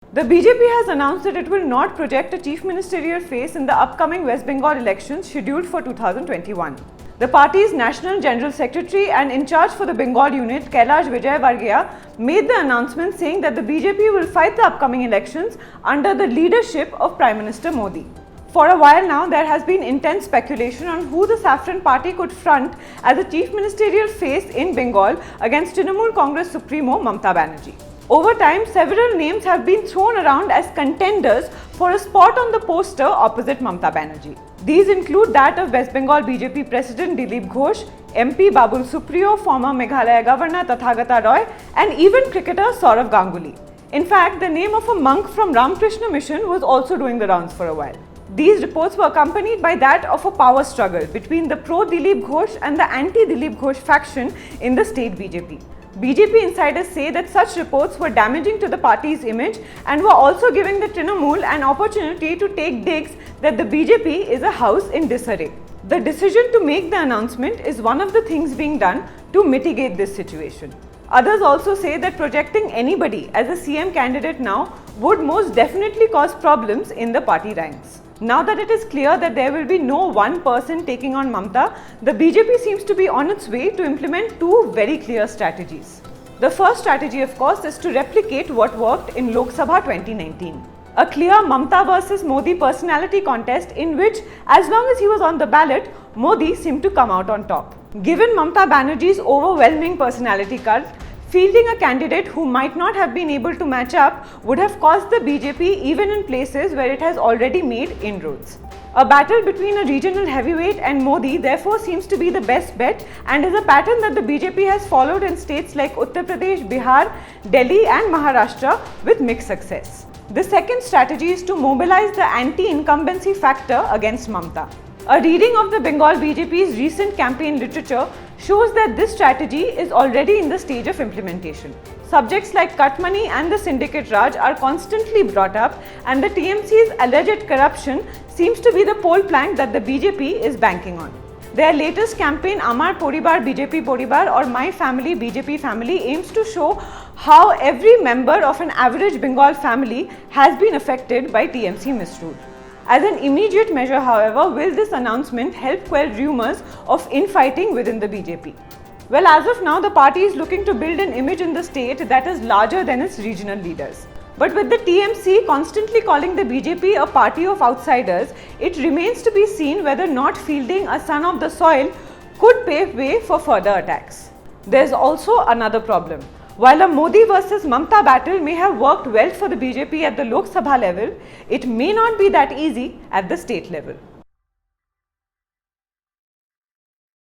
The BJP has announced that it will not project a chief ministerial face in the upcoming West Bengal elections scheduled for 2021. The party's National General Secretary and in charge for the Bengal unit, Kailash Vijayvargiya, made the announcement saying that the BJP will fight the upcoming elections under the leadership of Prime Minister Modi. For a while now, there has been intense speculation on who the Saffron Party could front as a chief ministerial face in Bengal against Trinamool Congress Supremo Mamata Banerjee. Over time, several names have been thrown around as contenders for a spot on the poster opposite Mamata Banerjee. These include that of West Bengal BJP President Dilip Ghosh, MP Babul Supriyo, former Meghalaya Governor Tathagata Roy, and even cricketer Sourav Ganguly. In fact, the name of a monk from Ramakrishna Mission was also doing the rounds for a while. These reports were accompanied by that of a power struggle between the pro-Dilip Ghosh and the anti-Dilip Ghosh faction in the state BJP. BJP insiders say that such reports were damaging to the party's image and were also giving the Trinamool an opportunity to take digs that the BJP is a house in disarray. The decision to make the announcement is one of the things being done to mitigate this situation. Others also say that projecting anybody as a CM candidate now would most definitely cause problems in the party ranks. Now that it is clear that there will be no one person taking on Mamata, the BJP seems to be on its way to implement two very clear strategies. The first strategy, of course, is to replicate what worked in Lok Sabha 2019. A clear Mamata versus Modi personality contest in which, as long as he was on the ballot, Modi seemed to come out on top. Given Mamata Banerjee's overwhelming personality cult, fielding a candidate who might not have been able to match up would have caused the BJP even in places where it has already made inroads. A battle between a regional heavyweight and Modi therefore seems to be the best bet and is a pattern that the BJP has followed in states like Uttar Pradesh, Bihar, Delhi and Maharashtra with mixed success. The second strategy is to mobilize the anti-incumbency factor against Mamata. A reading of the Bengal BJP's recent campaign literature shows that this strategy is already in the stage of implementation. Subjects like cut money and the syndicate Raj are constantly brought up, and the TMC's alleged corruption seems to be the pole plank that the BJP is banking on. Their latest campaign, Amar Poribar BJP Poribar or My Family BJP Family, aims to show how every member of an average Bengal family has been affected by TMC misrule. As an immediate measure, however, will this announcement help quell rumours of infighting within the BJP? Well, as of now, the party is looking to build an image in the state that is larger than its regional leaders. But with the TMC constantly calling the BJP a party of outsiders, it remains to be seen whether not fielding a son of the soil could pave way for further attacks. There's also another problem. While a Modi versus Mamata battle may have worked well for the BJP at the Lok Sabha level, it may not be that easy at the state level.